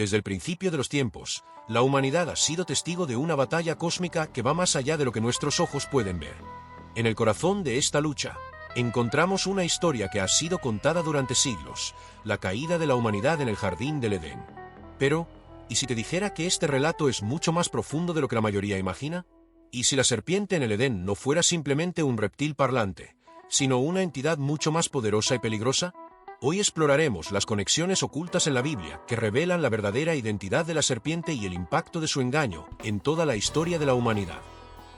Desde el principio de los tiempos, la humanidad ha sido testigo de una batalla cósmica que va más allá de lo que nuestros ojos pueden ver. En el corazón de esta lucha, encontramos una historia que ha sido contada durante siglos, la caída de la humanidad en el jardín del Edén. Pero, ¿y si te dijera que este relato es mucho más profundo de lo que la mayoría imagina? ¿Y si la serpiente en el Edén no fuera simplemente un reptil parlante, sino una entidad mucho más poderosa y peligrosa? Hoy exploraremos las conexiones ocultas en la Biblia que revelan la verdadera identidad de la serpiente y el impacto de su engaño en toda la historia de la humanidad.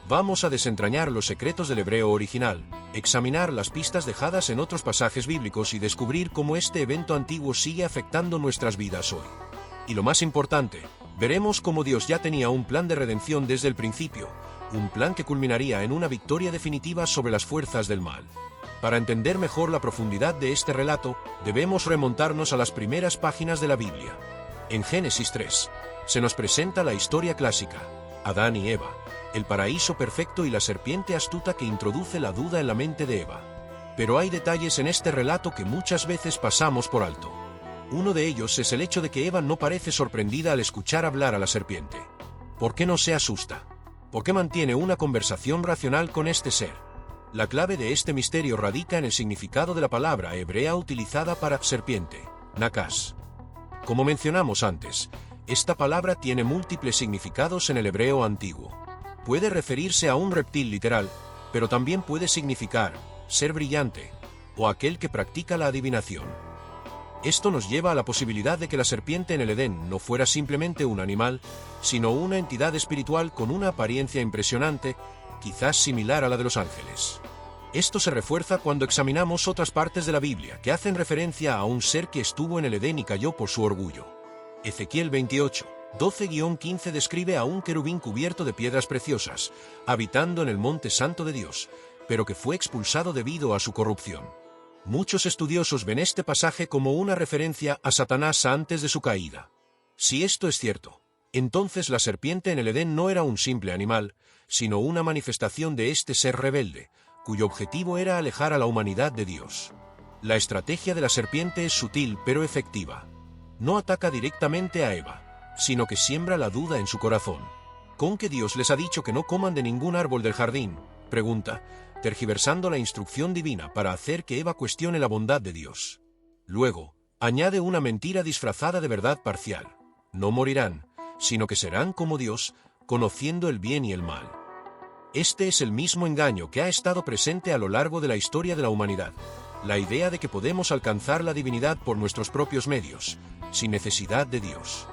Vamos a desentrañar los secretos del hebreo original, examinar las pistas dejadas en otros pasajes bíblicos y descubrir cómo este evento antiguo sigue afectando nuestras vidas hoy. Y lo más importante, veremos cómo Dios ya tenía un plan de redención desde el principio, un plan que culminaría en una victoria definitiva sobre las fuerzas del mal. Para entender mejor la profundidad de este relato, debemos remontarnos a las primeras páginas de la Biblia. En Génesis 3, se nos presenta la historia clásica, Adán y Eva, el paraíso perfecto y la serpiente astuta que introduce la duda en la mente de Eva. Pero hay detalles en este relato que muchas veces pasamos por alto. Uno de ellos es el hecho de que Eva no parece sorprendida al escuchar hablar a la serpiente. ¿Por qué no se asusta? ¿Por qué mantiene una conversación racional con este ser? La clave de este misterio radica en el significado de la palabra hebrea utilizada para serpiente, nakas. Como mencionamos antes, esta palabra tiene múltiples significados en el hebreo antiguo. Puede referirse a un reptil literal, pero también puede significar ser brillante, o aquel que practica la adivinación. Esto nos lleva a la posibilidad de que la serpiente en el Edén no fuera simplemente un animal, sino una entidad espiritual con una apariencia impresionante, quizás similar a la de los ángeles. Esto se refuerza cuando examinamos otras partes de la Biblia que hacen referencia a un ser que estuvo en el Edén y cayó por su orgullo. Ezequiel 28, 12-15 describe a un querubín cubierto de piedras preciosas, habitando en el monte santo de Dios, pero que fue expulsado debido a su corrupción. Muchos estudiosos ven este pasaje como una referencia a Satanás antes de su caída. Si esto es cierto, entonces la serpiente en el Edén no era un simple animal, sino una manifestación de este ser rebelde, cuyo objetivo era alejar a la humanidad de Dios. La estrategia de la serpiente es sutil pero efectiva. No ataca directamente a Eva, sino que siembra la duda en su corazón. ¿Con qué Dios les ha dicho que no coman de ningún árbol del jardín?, pregunta, tergiversando la instrucción divina para hacer que Eva cuestione la bondad de Dios. Luego, añade una mentira disfrazada de verdad parcial. No morirán, sino que serán como Dios, conociendo el bien y el mal. Este es el mismo engaño que ha estado presente a lo largo de la historia de la humanidad, la idea de que podemos alcanzar la divinidad por nuestros propios medios, sin necesidad de Dios.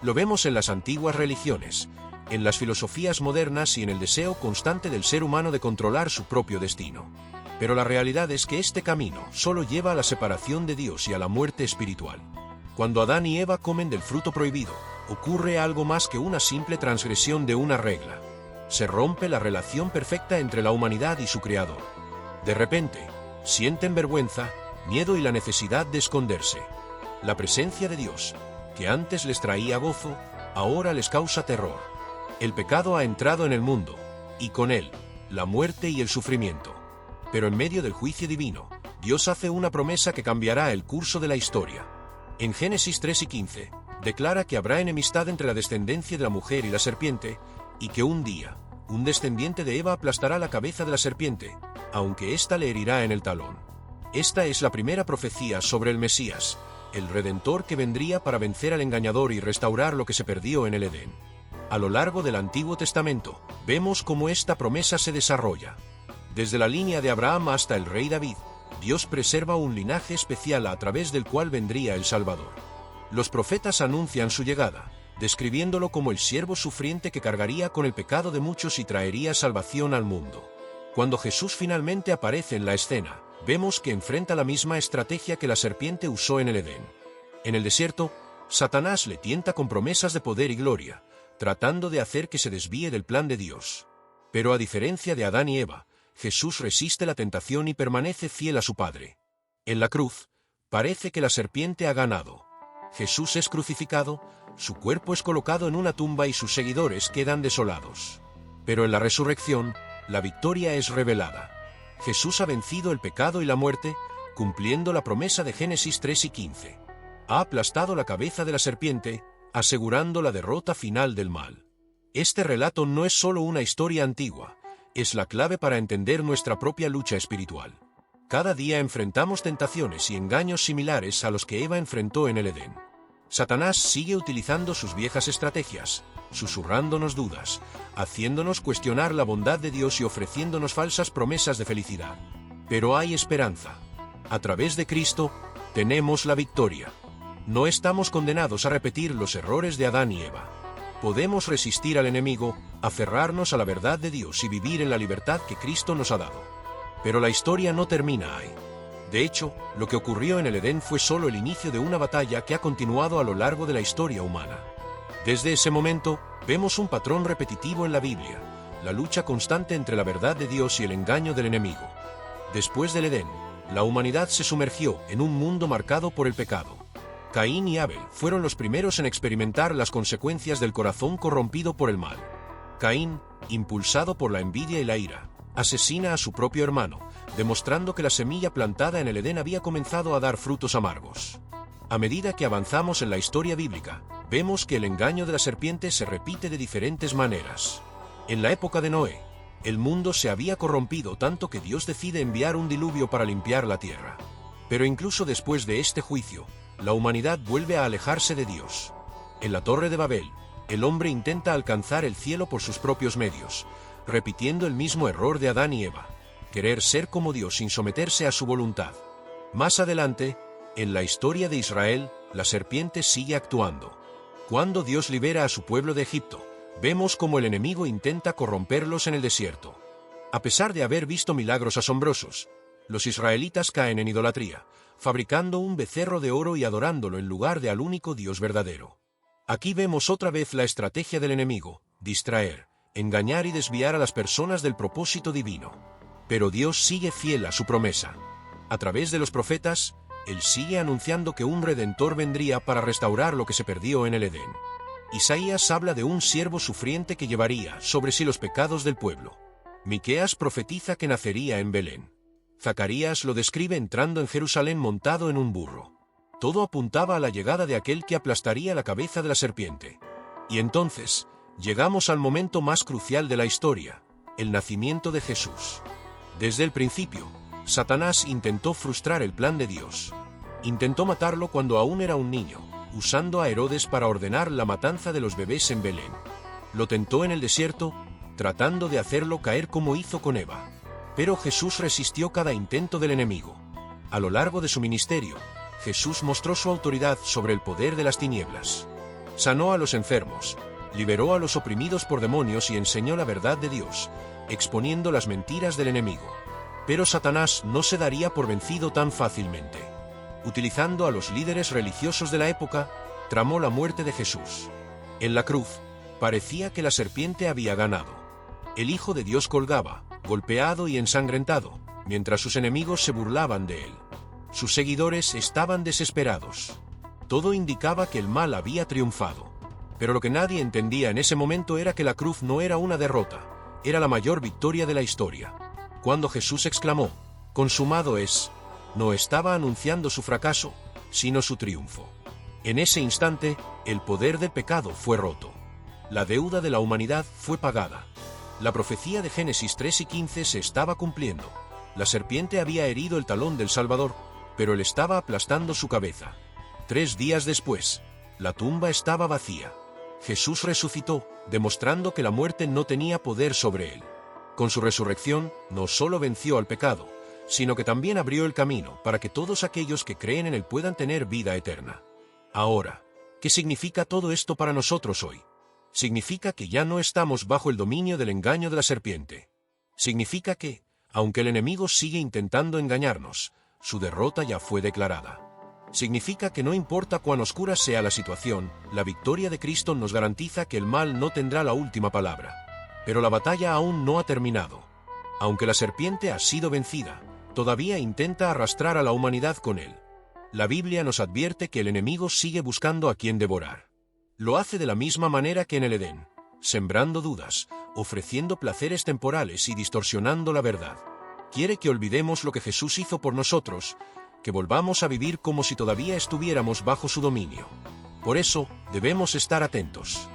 Lo vemos en las antiguas religiones, en las filosofías modernas y en el deseo constante del ser humano de controlar su propio destino. Pero la realidad es que este camino solo lleva a la separación de Dios y a la muerte espiritual. Cuando Adán y Eva comen del fruto prohibido, ocurre algo más que una simple transgresión de una regla. Se rompe la relación perfecta entre la humanidad y su Creador. De repente, sienten vergüenza, miedo y la necesidad de esconderse. La presencia de Dios, que antes les traía gozo, ahora les causa terror. El pecado ha entrado en el mundo, y con él, la muerte y el sufrimiento. Pero en medio del juicio divino, Dios hace una promesa que cambiará el curso de la historia. En Génesis 3:15, declara que habrá enemistad entre la descendencia de la mujer y la serpiente, y que un día, un descendiente de Eva aplastará la cabeza de la serpiente, aunque ésta le herirá en el talón. Esta es la primera profecía sobre el Mesías, el Redentor que vendría para vencer al engañador y restaurar lo que se perdió en el Edén. A lo largo del Antiguo Testamento, vemos cómo esta promesa se desarrolla. Desde la línea de Abraham hasta el rey David, Dios preserva un linaje especial a través del cual vendría el Salvador. Los profetas anuncian su llegada, describiéndolo como el siervo sufriente que cargaría con el pecado de muchos y traería salvación al mundo. Cuando Jesús finalmente aparece en la escena, vemos que enfrenta la misma estrategia que la serpiente usó en el Edén. En el desierto, Satanás le tienta con promesas de poder y gloria, tratando de hacer que se desvíe del plan de Dios. Pero a diferencia de Adán y Eva, Jesús resiste la tentación y permanece fiel a su Padre. En la cruz, parece que la serpiente ha ganado. Jesús es crucificado, su cuerpo es colocado en una tumba y sus seguidores quedan desolados. Pero en la resurrección, la victoria es revelada. Jesús ha vencido el pecado y la muerte, cumpliendo la promesa de Génesis 3:15. Ha aplastado la cabeza de la serpiente, asegurando la derrota final del mal. Este relato no es solo una historia antigua, es la clave para entender nuestra propia lucha espiritual. Cada día enfrentamos tentaciones y engaños similares a los que Eva enfrentó en el Edén. Satanás sigue utilizando sus viejas estrategias, susurrándonos dudas, haciéndonos cuestionar la bondad de Dios y ofreciéndonos falsas promesas de felicidad. Pero hay esperanza. A través de Cristo, tenemos la victoria. No estamos condenados a repetir los errores de Adán y Eva. Podemos resistir al enemigo, aferrarnos a la verdad de Dios y vivir en la libertad que Cristo nos ha dado. Pero la historia no termina ahí. De hecho, lo que ocurrió en el Edén fue solo el inicio de una batalla que ha continuado a lo largo de la historia humana. Desde ese momento, vemos un patrón repetitivo en la Biblia, la lucha constante entre la verdad de Dios y el engaño del enemigo. Después del Edén, la humanidad se sumergió en un mundo marcado por el pecado. Caín y Abel fueron los primeros en experimentar las consecuencias del corazón corrompido por el mal. Caín, impulsado por la envidia y la ira, asesina a su propio hermano, demostrando que la semilla plantada en el Edén había comenzado a dar frutos amargos. A medida que avanzamos en la historia bíblica, vemos que el engaño de la serpiente se repite de diferentes maneras. En la época de Noé, el mundo se había corrompido tanto que Dios decide enviar un diluvio para limpiar la tierra. Pero incluso después de este juicio, la humanidad vuelve a alejarse de Dios. En la Torre de Babel, el hombre intenta alcanzar el cielo por sus propios medios, repitiendo el mismo error de Adán y Eva, querer ser como Dios sin someterse a su voluntad. Más adelante, en la historia de Israel, la serpiente sigue actuando. Cuando Dios libera a su pueblo de Egipto, vemos cómo el enemigo intenta corromperlos en el desierto. A pesar de haber visto milagros asombrosos, los israelitas caen en idolatría, fabricando un becerro de oro y adorándolo en lugar de al único Dios verdadero. Aquí vemos otra vez la estrategia del enemigo: distraer, engañar y desviar a las personas del propósito divino. Pero Dios sigue fiel a su promesa. A través de los profetas, Él sigue anunciando que un Redentor vendría para restaurar lo que se perdió en el Edén. Isaías habla de un siervo sufriente que llevaría sobre sí los pecados del pueblo. Miqueas profetiza que nacería en Belén. Zacarías lo describe entrando en Jerusalén montado en un burro. Todo apuntaba a la llegada de aquel que aplastaría la cabeza de la serpiente. Y entonces, llegamos al momento más crucial de la historia, el nacimiento de Jesús. Desde el principio, Satanás intentó frustrar el plan de Dios. Intentó matarlo cuando aún era un niño, usando a Herodes para ordenar la matanza de los bebés en Belén. Lo tentó en el desierto, tratando de hacerlo caer como hizo con Eva. Pero Jesús resistió cada intento del enemigo. A lo largo de su ministerio, Jesús mostró su autoridad sobre el poder de las tinieblas. Sanó a los enfermos, liberó a los oprimidos por demonios y enseñó la verdad de Dios, exponiendo las mentiras del enemigo. Pero Satanás no se daría por vencido tan fácilmente. Utilizando a los líderes religiosos de la época, tramó la muerte de Jesús. En la cruz, parecía que la serpiente había ganado. El Hijo de Dios colgaba, golpeado y ensangrentado, mientras sus enemigos se burlaban de él. Sus seguidores estaban desesperados. Todo indicaba que el mal había triunfado. Pero lo que nadie entendía en ese momento era que la cruz no era una derrota, era la mayor victoria de la historia. Cuando Jesús exclamó, «Consumado es», no estaba anunciando su fracaso, sino su triunfo. En ese instante, el poder del pecado fue roto. La deuda de la humanidad fue pagada. La profecía de Génesis 3 y 15 se estaba cumpliendo. La serpiente había herido el talón del Salvador, pero él estaba aplastando su cabeza. 3 días después, la tumba estaba vacía. Jesús resucitó, demostrando que la muerte no tenía poder sobre él. Con su resurrección, no solo venció al pecado, sino que también abrió el camino para que todos aquellos que creen en él puedan tener vida eterna. Ahora, ¿qué significa todo esto para nosotros hoy? Significa que ya no estamos bajo el dominio del engaño de la serpiente. Significa que, aunque el enemigo sigue intentando engañarnos, su derrota ya fue declarada. Significa que no importa cuán oscura sea la situación, la victoria de Cristo nos garantiza que el mal no tendrá la última palabra. Pero la batalla aún no ha terminado. Aunque la serpiente ha sido vencida, todavía intenta arrastrar a la humanidad con él. La Biblia nos advierte que el enemigo sigue buscando a quien devorar. Lo hace de la misma manera que en el Edén, sembrando dudas, ofreciendo placeres temporales y distorsionando la verdad. Quiere que olvidemos lo que Jesús hizo por nosotros, que volvamos a vivir como si todavía estuviéramos bajo su dominio. Por eso, debemos estar atentos.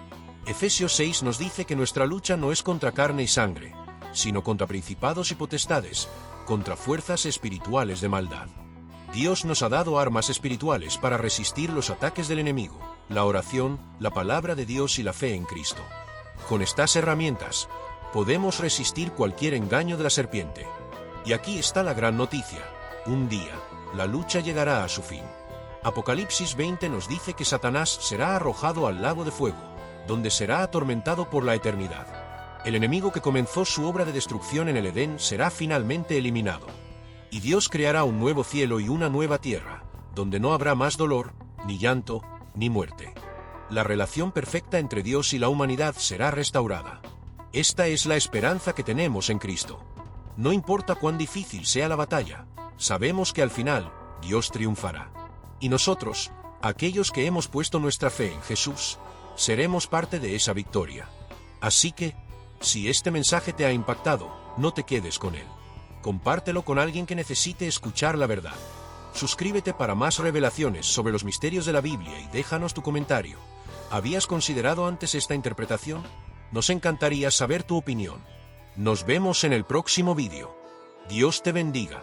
Efesios 6 nos dice que nuestra lucha no es contra carne y sangre, sino contra principados y potestades, contra fuerzas espirituales de maldad. Dios nos ha dado armas espirituales para resistir los ataques del enemigo, la oración, la palabra de Dios y la fe en Cristo. Con estas herramientas, podemos resistir cualquier engaño de la serpiente. Y aquí está la gran noticia: un día, la lucha llegará a su fin. Apocalipsis 20 nos dice que Satanás será arrojado al lago de fuego, donde será atormentado por la eternidad. El enemigo que comenzó su obra de destrucción en el Edén será finalmente eliminado. Y Dios creará un nuevo cielo y una nueva tierra, donde no habrá más dolor, ni llanto, ni muerte. La relación perfecta entre Dios y la humanidad será restaurada. Esta es la esperanza que tenemos en Cristo. No importa cuán difícil sea la batalla, sabemos que al final, Dios triunfará. Y nosotros, aquellos que hemos puesto nuestra fe en Jesús, seremos parte de esa victoria. Así que, si este mensaje te ha impactado, no te quedes con él. Compártelo con alguien que necesite escuchar la verdad. Suscríbete para más revelaciones sobre los misterios de la Biblia y déjanos tu comentario. ¿Habías considerado antes esta interpretación? Nos encantaría saber tu opinión. Nos vemos en el próximo vídeo. Dios te bendiga.